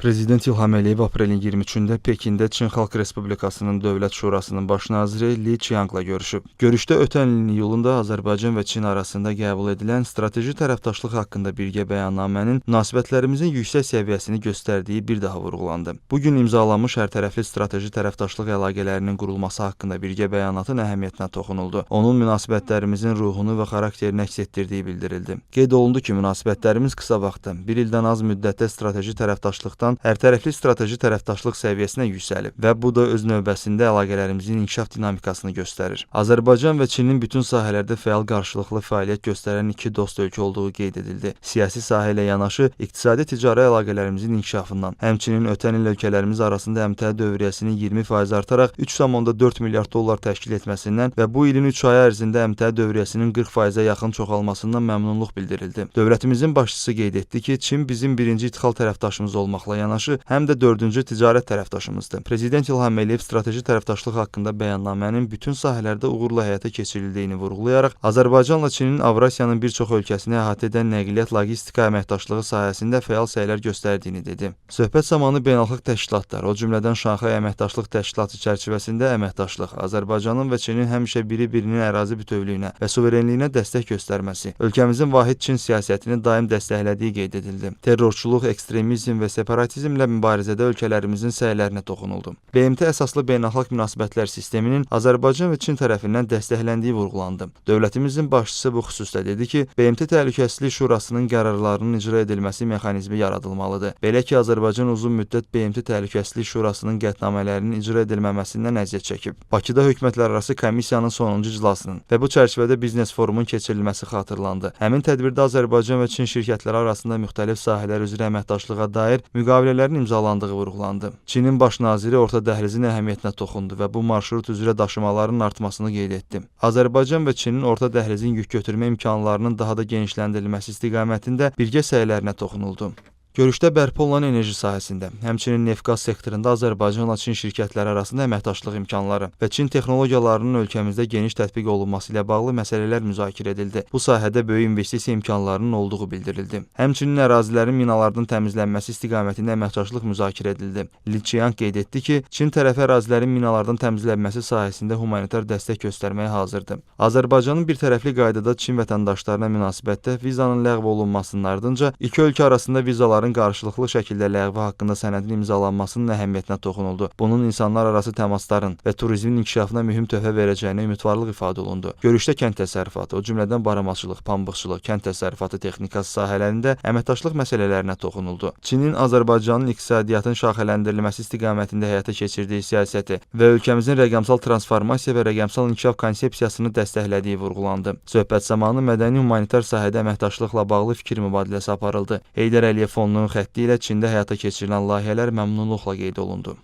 Prezident İlham Əliyev aprelin 23-də Pekində Çin Xalq Respublikasının Dövlət Şurasının baş naziri Li Qiangla görüşüb. Görüşdə ötən ilin iyulunda Azərbaycan və Çin arasında qəbul edilən strateji tərəfdaşlıq haqqında birgə bəyannamənin münasibətlərimizin yüksək səviyyəsini göstərdiyi bir daha vurğulandı. Bugün imzalanmış hərtərəfli strateji tərəfdaşlıq əlaqələrinin qurulması haqqında birgə bəyanatın əhəmiyyətinə toxunuldu. Onun münasibətlərimizin ruhunu və xarakterini əks etdirdiyi bildirildi. Qeyd olundu ki, münasibətlərimiz qısa vaxtda, bir ildən az müddətdə strateji tərəfdaşlıqdan hərtərəfli strateji tərəfdaşlıq səviyyəsinə yüksəlib və bu da öz növbəsində əlaqələrimizin inkişaf dinamikasını göstərir. Azərbaycan və Çinin bütün sahələrdə fəal qarşılıqlı fəaliyyət göstərən iki dost ölkə olduğu qeyd edildi. Siyasi sahə ilə yanaşı iqtisadi-ticari əlaqələrimizin inkişafından, həmçinin ötən il ölkələrimiz arasında əmtəə dövriyyəsinin 20% artaraq 3,4 milyard dollar təşkil etməsindən və bu ilin 3 ayı ərzində əmtəə dövriyyəsinin 40%-ə yaxın çoxalmasından məmnunluq bildirildi. Dövlətimizin başçısı qeyd etdi ki, Çin bizim birinci idxal tərəfdaşımız olmaqla yanaşı, həm də dördüncü ticarət tərəfdaşımızdır. Prezident İlham Əliyev strateji tərəfdaşlıq haqqında bəyannamənin bütün sahələrdə uğurla həyata keçirildiyini vurğulayaraq, Azərbaycanla Çinin Avrasiyanın bir çox ölkəsini əhatə edən nəqliyyat logistika əməkdaşlığı sahəsində fəal səylər göstərdiyini dedi. Söhbət zamanı beynəlxalq təşkilatlar, o cümlədən Şanxay Əməkdaşlıq Təşkilatı çərçivəsində əməkdaşlıq, Azərbaycanın və Çinin həmişə biri-birinin ərazi bütövlüyünə və suverenliyinə dəstək göstərməsi, ölkəmizin vahid Çin siyasətini daim dəstəklədiyi qeyd edildi. Terrorçuluq, ekstremizm və separatizmlə mübarizədə ölkələrimizin səylərinə toxunuldu. BMT əsaslı beynəlxalq münasibətlər sisteminin Azərbaycan və Çin tərəfindən dəstəkləndiyi vurğulandı. Dövlətimizin başçısı bu xüsusda dedi ki, BMT Təhlükəsizlik Şurasının qərarlarının icra edilməsi mexanizmi yaradılmalıdır. Belə ki, Azərbaycan uzun müddət BMT Təhlükəsizlik Şurasının qətnamələrinin icra edilməməsindən əziyyət çəkib. Bakıda hökumətlərarası komissiyanın sonuncu iclasının və bu çərçivədə biznes forumun keçirilməsi xatırlandı. Həmin tədbirdə Azərbaycan və Çin şirkətləri arasında müxtəlif sahələr üzrə əməkdaşlığa dair müqavilələrin imzalandığı vurğulandı. Çinin baş naziri Orta Dəhlizin əhəmiyyətinə toxundu və bu marşrut üzrə daşımaların artmasını qeyd etdi. Azərbaycan və Çinin Orta Dəhlizin yük götürmə imkanlarının daha da genişləndirilməsi istiqamətində birgə səylərinə toxunuldu. Görüşdə bərpa olunan enerji sahəsində, həmçinin neft-qaz sektorunda Azərbaycanla Çin şirkətləri arasında əməkdaşlıq imkanları və Çin texnologiyalarının ölkəmizdə geniş tətbiq olunması ilə bağlı məsələlər müzakirə edildi. Bu sahədə böyük investisiya imkanlarının olduğu bildirildi. Həmçinin ərazilərin minalardan təmizlənməsi istiqamətində əməkdaşlıq müzakirə edildi. Li Qiang qeyd etdi ki, Çin tərəfi ərazilərin minalardan təmizlənməsi sahəsində humanitar dəstək göstərməyə hazırdır. Azərbaycanın bir tərəfli qaydada Çin vətəndaşlarına münasibətdə vizanın ləğv olunmasının ardınca iki ölkə arasında vizaların qarşılıqlı şəkildə ləğvi haqqında sənədin imzalanmasının əhəmiyyətinə toxunuldu. Bunun insanlararası təmasların və turizmin inkişafına mühüm töhfə verəcəyinə ümidvarlıq ifadə olundu. Görüşdə kənd təsərrüfatı, o cümlədən baramaçılıq, pambıqçılıq, kənd təsərrüfatı texnikası sahələrində əməkdaşlıq məsələlərinə toxunuldu. Çinin Azərbaycanın iqtisadiyyatın şaxələndirilməsi istiqamətində həyata keçirdiyi siyasəti və ölkəmizin rəqəmsal transformasiya və rəqəmsal inkişaf konsepsiyasını dəstəklədiyi vurğulandı. Söhbət zamanı mədəni humanitar sahədə əməkdaşlıqla bağlı fikir mübadiləsi aparıldı. Heydər Əliyev Fondunun xətti ilə Çində həyata keçirilən layihələr məmnunluqla qeyd olundu.